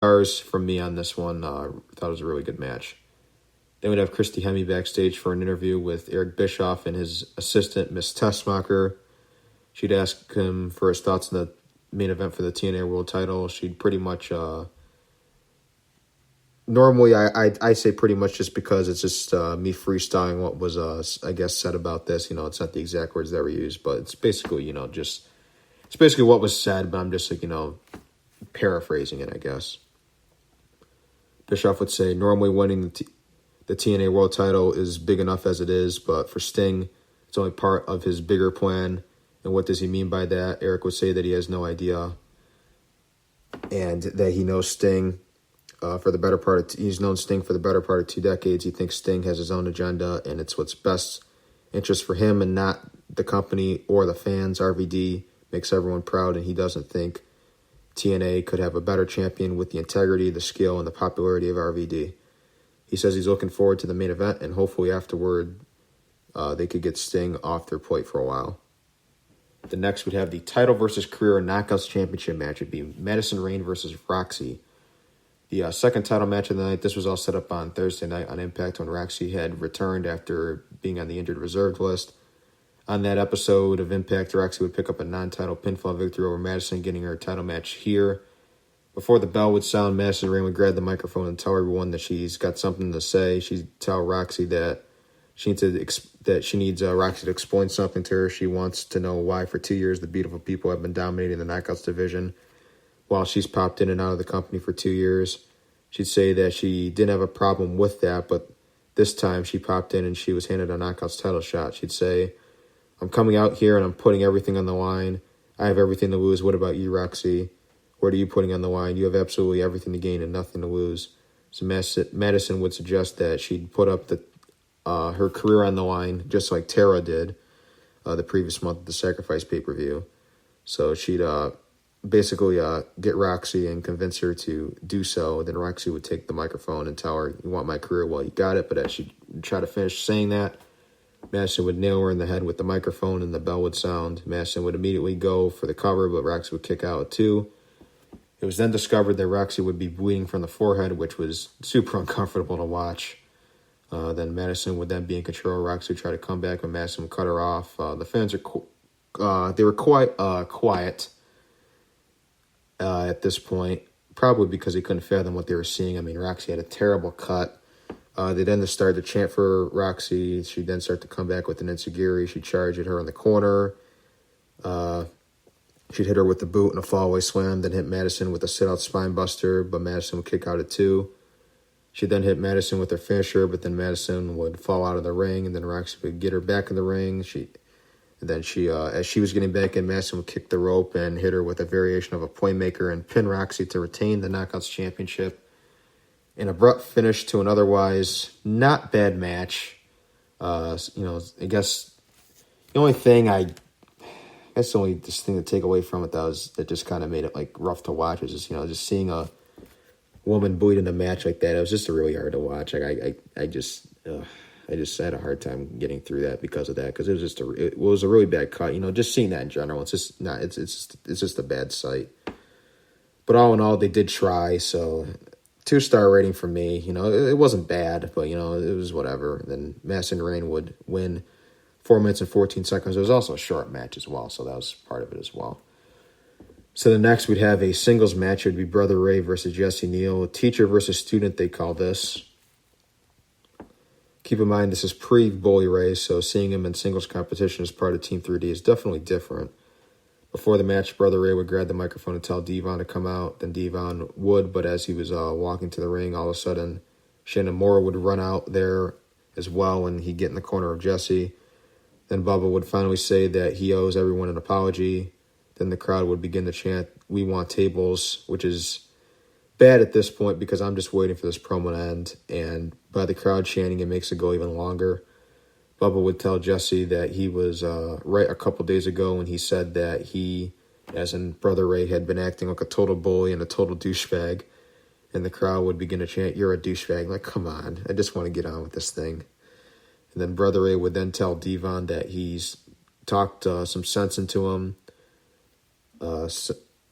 Stars from me on this one. Thought it was a really good match. Then we'd have Christy Hemme backstage for an interview with Eric Bischoff and his assistant, Miss Tessmacher. She'd ask him for his thoughts on the main event for the TNA World title. She'd pretty much... normally, I say pretty much just because it's just me freestyling what was, I guess, said about this. It's not the exact words that were used, but it's basically, it's basically what was said, but I'm just, paraphrasing it, I guess. Bischoff would say, normally winning the TNA World title is big enough as it is, but for Sting, it's only part of his bigger plan. And what does he mean by that? Eric would say that he has no idea, and that he knows Sting for the better part of... he's known Sting for the better part of 2 decades. He thinks Sting has his own agenda, and it's what's best interest for him and not the company or the fans. RVD makes everyone proud, and he doesn't think TNA could have a better champion with the integrity, the skill, and the popularity of RVD. He says he's looking forward to the main event, and hopefully afterward they could get Sting off their plate for a while. The next would have the title versus career knockouts championship match. It would be Madison Rayne versus Roxy. The second title match of the night. This was all set up on Thursday night on Impact when Roxy had returned after being on the injured reserve list. On that episode of Impact, Roxy would pick up a non-title pinfall victory over Madison, getting her title match here. Before the bell would sound, Madison Rayne would grab the microphone and tell everyone that she's got something to say. She'd tell Roxy that she needs Roxy to explain something to her. She wants to know why for 2 years the beautiful people have been dominating the Knockouts division while she's popped in and out of the company for 2 years. She'd say that she didn't have a problem with that, but this time she popped in and she was handed a Knockouts title shot. She'd say, I'm coming out here and I'm putting everything on the line. I have everything to lose. What about you, Roxy? What are you putting on the line? You have absolutely everything to gain and nothing to lose. So Madison would suggest that she'd put up her career on the line, just like Tara did the previous month at the Sacrifice pay-per-view. So she'd basically get Roxy and convince her to do so. Then Roxy would take the microphone and tell her, you want my career? Well, you got it. But as she'd try to finish saying that, Madison would nail her in the head with the microphone and the bell would sound. Madison would immediately go for the cover, but Roxy would kick out too. It was then discovered that Roxy would be bleeding from the forehead, which was super uncomfortable to watch. Then Madison would then be in control. Roxy would try to come back, but Madison would cut her off. The fans they were quite quiet at this point, probably because they couldn't fathom what they were seeing. I mean, Roxy had a terrible cut. They then started to chant for Roxy. She'd then start to come back with an enziguri. She'd charge at her in the corner. She'd hit her with the boot and a fallaway slam, then hit Madison with a sit-out spine buster, but Madison would kick out at 2. She'd then hit Madison with her finisher, but then Madison would fall out of the ring, and then Roxy would get her back in the ring. As she was getting back in, Madison would kick the rope and hit her with a variation of a playmaker and pin Roxy to retain the Knockouts Championship. An abrupt finish to an otherwise not bad match. I guess the only thing this thing to take away from it that just kind of made it like rough to watch was just seeing a woman bleed in a match like that. It was just really hard to watch. I just had a hard time getting through that because of that, because it was a really bad cut. Just seeing that in general, it's just a bad sight. But all in all, they did try. So 2-star rating for me. It wasn't bad, but it was whatever. And then Madison Rayne would win 4 minutes and 14 seconds. It was also a short match as well, so that was part of it as well. So the next we'd have a singles match. It would be Brother Ray versus Jesse Neal. Teacher versus student, they call this. Keep in mind, this is pre-Bully Ray, so seeing him in singles competition as part of Team 3D is definitely different. Before the match, Brother Ray would grab the microphone and tell Devon to come out. Then Devon would, but as he was walking to the ring, all of a sudden, Shannon Moore would run out there as well, and he'd get in the corner of Jesse. Then Bubba would finally say that he owes everyone an apology. Then the crowd would begin to chant, "We want tables," which is bad at this point because I'm just waiting for this promo to end. And by the crowd chanting, it makes it go even longer. Bubba would tell Jesse that he was right a couple days ago when he said that he, as in Brother Ray, had been acting like a total bully and a total douchebag. And the crowd would begin to chant, "You're a douchebag." Like, come on, I just want to get on with this thing. And then Brother Ray would then tell Devon that he's talked some sense into him.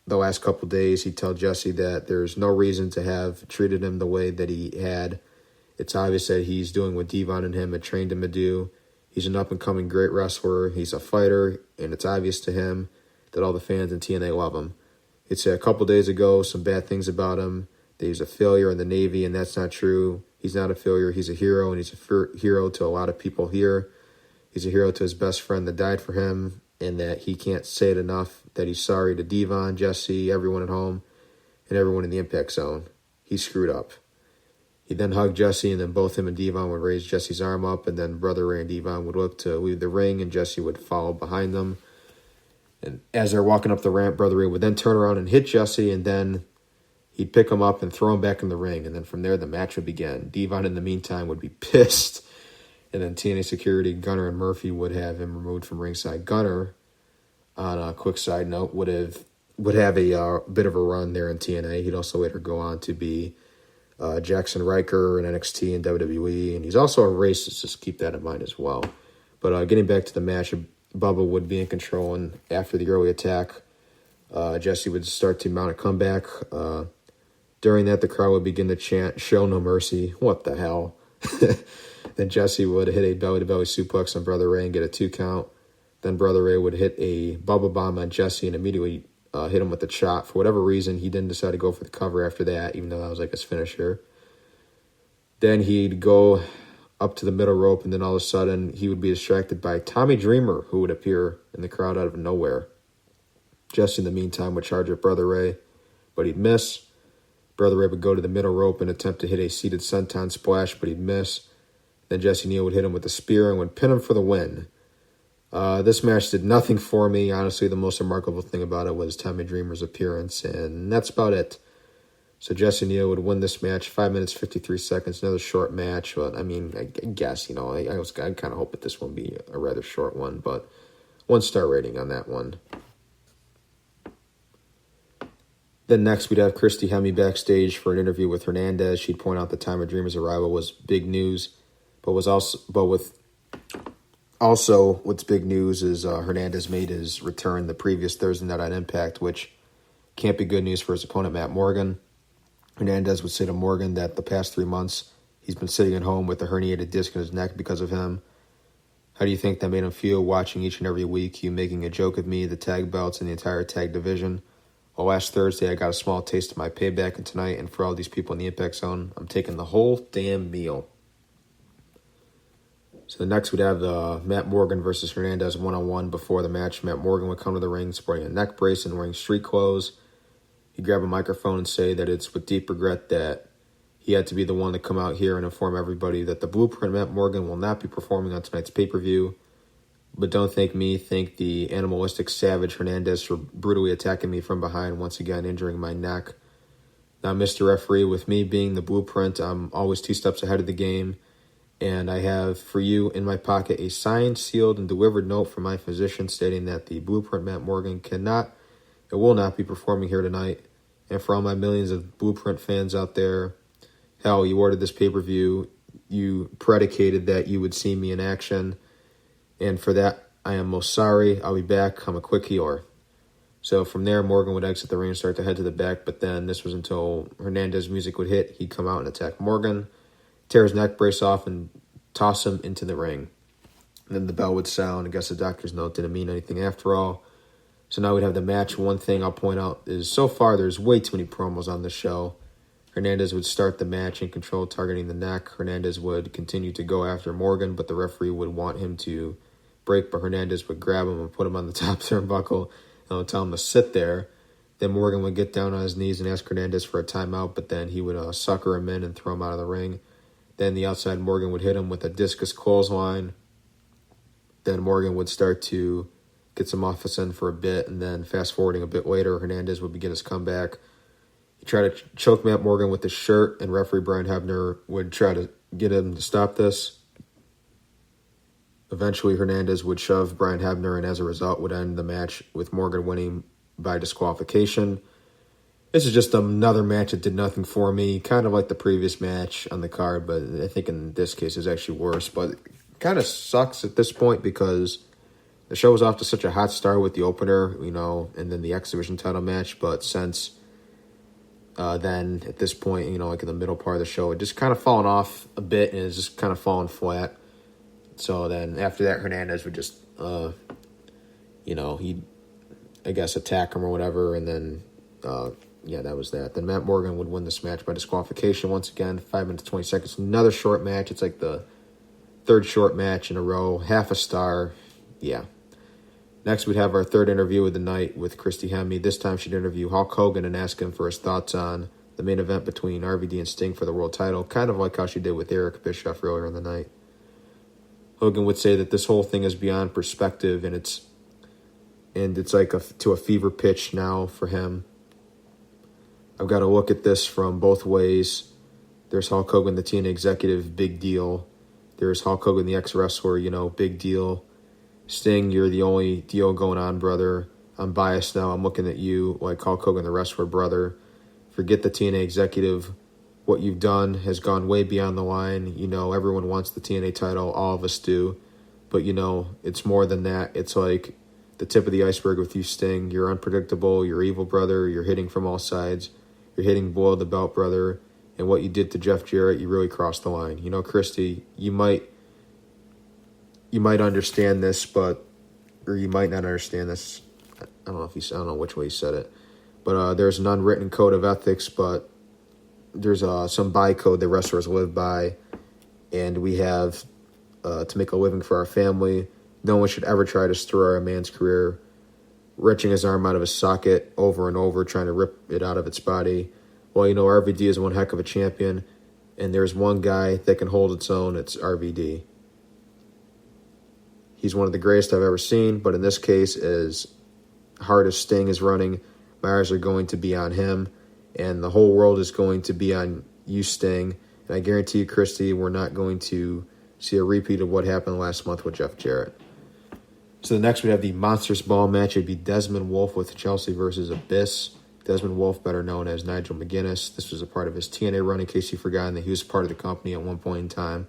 the last couple days, he told Jesse that there's no reason to have treated him the way that he had. It's obvious that he's doing what Devon and him had trained him to do. He's an up-and-coming great wrestler. He's a fighter, and it's obvious to him that all the fans in TNA love him. He'd said a couple days ago some bad things about him, that he's a failure in the Navy, and that's not true. He's not a failure. He's a hero, and he's a hero to a lot of people here. He's a hero to his best friend that died for him, and that he can't say it enough, that he's sorry to Devon, Jesse, everyone at home, and everyone in the Impact Zone. He screwed up. He then hugged Jesse, and then both him and Devon would raise Jesse's arm up, and then Brother Ray and Devon would look to leave the ring, and Jesse would follow behind them. And as they're walking up the ramp, Brother Ray would then turn around and hit Jesse, and then he'd pick him up and throw him back in the ring. And then from there, the match would begin. Devon, in the meantime, would be pissed. And then TNA security, Gunner and Murphy, would have him removed from ringside. Gunner, on a quick side note, would have a bit of a run there in TNA. He'd also later go on to be Jackson Riker in NXT and WWE. And he's also a racist, just keep that in mind as well. But getting back to the match, Bubba would be in control, and after the early attack, Jesse would start to mount a comeback. During that, the crowd would begin to chant, "Show no mercy." What the hell? Then Jesse would hit a belly-to-belly suplex on Brother Ray and get a 2 count. Then Brother Ray would hit a Bubba bomb on Jesse and immediately hit him with the chop. For whatever reason, he didn't decide to go for the cover after that, even though that was like his finisher. Then he'd go up to the middle rope, and then all of a sudden, he would be distracted by Tommy Dreamer, who would appear in the crowd out of nowhere. Jesse, in the meantime, would charge at Brother Ray, but he'd miss. Brother Ray would go to the middle rope and attempt to hit a seated senton splash, but he'd miss. Then Jesse Neal would hit him with a spear and would pin him for the win. This match did nothing for me. Honestly, the most remarkable thing about it was Tommy Dreamer's appearance, and that's about it. So Jesse Neal would win this match, 5 minutes, 53 seconds, another short match. But, I mean, I guess, I kind of hope that this one be a rather short one, but 1-star rating on that one. Then next, we'd have Christy Hemme backstage for an interview with Hernandez. She'd point out that Tommy Dreamer's arrival was big news, but what's big news is Hernandez made his return the previous Thursday night on Impact, which can't be good news for his opponent, Matt Morgan. Hernandez would say to Morgan that the past 3 months he's been sitting at home with a herniated disc in his neck because of him. How do you think that made him feel watching each and every week, you making a joke of me, the tag belts, and the entire tag division? Well, last Thursday I got a small taste of my payback, and tonight, and for all these people in the Impact Zone, I'm taking the whole damn meal. So the next we'd have Matt Morgan versus Hernandez one-on-one. Before the match, Matt Morgan would come to the ring sporting a neck brace and wearing street clothes. He'd grab a microphone and say that it's with deep regret that he had to be the one to come out here and inform everybody that the Blueprint Matt Morgan will not be performing on tonight's pay-per-view. But don't thank me, thank the animalistic savage Hernandez for brutally attacking me from behind, once again injuring my neck. Now, Mr. Referee, with me being the Blueprint, I'm always 2 steps ahead of the game. And I have for you in my pocket a signed, sealed, and delivered note from my physician stating that the Blueprint Matt Morgan cannot and will not be performing here tonight. And for all my millions of Blueprint fans out there, hell, you ordered this pay-per-view, you predicated that you would see me in action, and for that, I am most sorry. I'll be back. I'm a quick healer. So from there, Morgan would exit the ring and start to head to the back, but then this was until Hernandez's music would hit. He'd come out and attack Morgan, tear his neck brace off, and toss him into the ring. And then the bell would sound. I guess the doctor's note didn't mean anything after all. So now we'd have the match. One thing I'll point out is so far there's way too many promos on the show. Hernandez would start the match in control, targeting the neck. Hernandez would continue to go after Morgan, but the referee would want him to break, but Hernandez would grab him and put him on the top turnbuckle and tell him to sit there. Then Morgan would get down on his knees and ask Hernandez for a timeout, but then he would sucker him in and throw him out of the ring. Then the outside Morgan would hit him with a discus clothesline. Then Morgan would start to get some offense in for a bit, and then fast forwarding a bit later, Hernandez would begin his comeback. He tried to choke Matt Morgan with his shirt, and referee Brian Hebner would try to get him to stop this. Eventually, Hernandez would shove Brian Hebner, and as a result would end the match with Morgan winning by disqualification. This is just another match that did nothing for me, kind of like the previous match on the card, but I think in this case it's actually worse. But it kind of sucks at this point because the show was off to such a hot start with the opener, and then the X Division title match. But since then, at this point, like in the middle part of the show, it just kind of fallen off a bit and it's just kind of fallen flat. So then after that, Hernandez would just, he'd, I guess, attack him or whatever. And then, that was that. Then Matt Morgan would win this match by disqualification once again, 5 minutes, 20 seconds. Another short match. It's like the third short match in a row, half a star. Yeah. Next, we'd have our third interview of the night with Christy Hemme. This time she'd interview Hulk Hogan and ask him for his thoughts on the main event between RVD and Sting for the world title, kind of like how she did with Eric Bischoff earlier in the night. Hogan would say that this whole thing is beyond perspective, and it's like to a fever pitch now for him. I've got to look at this from both ways. There's Hulk Hogan, the TNA executive, big deal. There's Hulk Hogan, the ex-wrestler, big deal. Sting, you're the only deal going on, brother. I'm biased now. I'm looking at you like Hulk Hogan, the wrestler, brother. Forget the TNA executive. What you've done has gone way beyond the line. Everyone wants the TNA title. All of us do. But, it's more than that. It's like the tip of the iceberg with you, Sting. You're unpredictable. You're evil, brother. You're hitting from all sides. You're hitting below the belt, brother. And what you did to Jeff Jarrett, you really crossed the line. Christy, you might understand this, or you might not understand this. I don't know which way he said it. But there's an unwritten code of ethics, but there's some bycode that wrestlers live by, and we have to make a living for our family. No one should ever try to destroy a man's career, wrenching his arm out of his socket over and over, trying to rip it out of its body. Well, RVD is one heck of a champion, and there's one guy that can hold its own. It's RVD. He's one of the greatest I've ever seen, but in this case, as hard as Sting is running, my eyes are going to be on him, and the whole world is going to be on you, Sting. And I guarantee you, Christy, we're not going to see a repeat of what happened last month with Jeff Jarrett. So the next we have the Monsters Ball match. It'd be Desmond Wolfe with Chelsea versus Abyss. Desmond Wolfe, better known as Nigel McGuinness. This was a part of his TNA run, in case you've forgotten that he was part of the company at one point in time.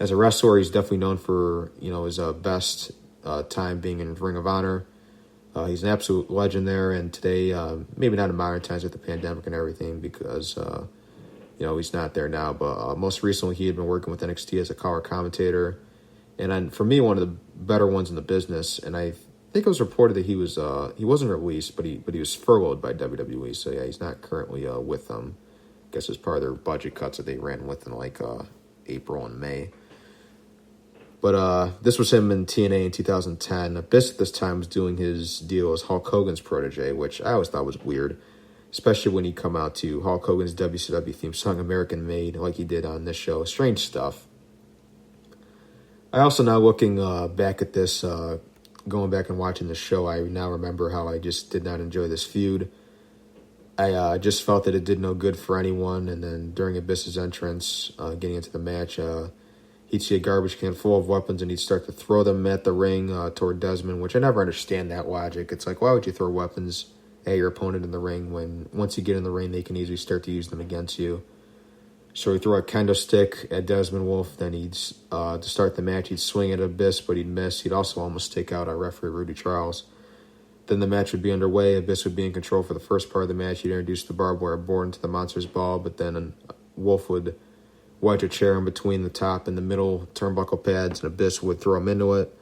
As a wrestler, he's definitely known for, his best time being in Ring of Honor. He's an absolute legend there, and today, maybe not in modern times with the pandemic and everything, because, he's not there now. But most recently, he had been working with NXT as a color commentator. And for me, one of the better ones in the business. And I think it was reported that he wasn't released, but he was furloughed by WWE. So yeah, he's not currently with them. I guess as part of their budget cuts that they ran with in April and May. But this was him in TNA in 2010. Abyss at this time was doing his deal as Hulk Hogan's protege, which I always thought was weird, especially when he come out to Hulk Hogan's WCW theme song, American Made, like he did on this show. Strange stuff. I also, now looking back at this, going back and watching the show, I now remember how I just did not enjoy this feud. I just felt that it did no good for anyone, and then during Abyss's entrance, getting into the match, he'd see a garbage can full of weapons, and he'd start to throw them at the ring toward Desmond, which I never understand that logic. It's like, why would you throw weapons at your opponent in the ring when once you get in the ring, they can easily start to use them against you? So he'd throw a kendo stick at Desmond Wolfe. Then he'd, to start the match, he'd swing at Abyss, but he'd miss. He'd also almost take out our referee, Rudy Charles. Then the match would be underway. Abyss would be in control for the first part of the match. He'd introduce the barbed wire board into the Monsters Ball, but then Wolfe would wedge a chair in between the top and the middle turnbuckle pads, and Abyss would throw him into it.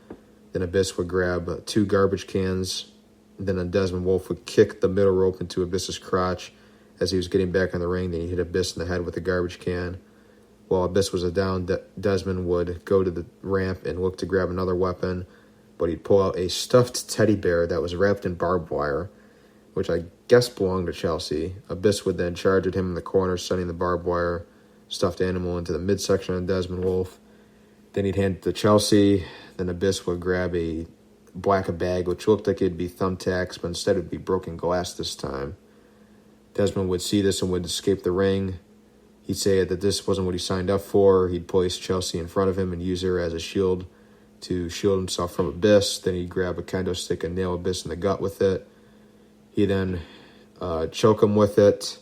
Then Abyss would grab 2 garbage cans. Then Desmond Wolfe would kick the middle rope into Abyss's crotch as he was getting back in the ring. Then he hit Abyss in the head with a garbage can. While Abyss was down, Desmond would go to the ramp and look to grab another weapon, but he'd pull out a stuffed teddy bear that was wrapped in barbed wire, which I guess belonged to Chelsea. Abyss would then charge at him in the corner, sending the barbed wire stuffed animal into the midsection of Desmond Wolfe. Then he'd hand it to Chelsea. Then Abyss would grab a black bag, which looked like it'd be thumbtacks, but instead it'd be broken glass this time. Desmond would see this and would escape the ring. He'd say that this wasn't what he signed up for. He'd place Chelsea in front of him and use her as a shield to shield himself from Abyss. Then he'd grab a kendo stick and nail Abyss in the gut with it. He'd then choke him with it.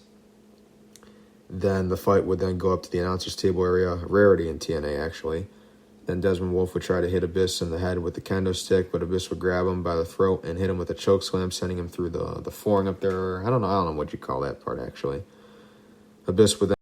Then the fight would then go up to the announcer's table area, rarity in TNA actually. Then Desmond Wolfe would try to hit Abyss in the head with the kendo stick, but Abyss would grab him by the throat and hit him with a choke slam, sending him through the flooring up there. I don't know what you call that part, actually. Abyss would then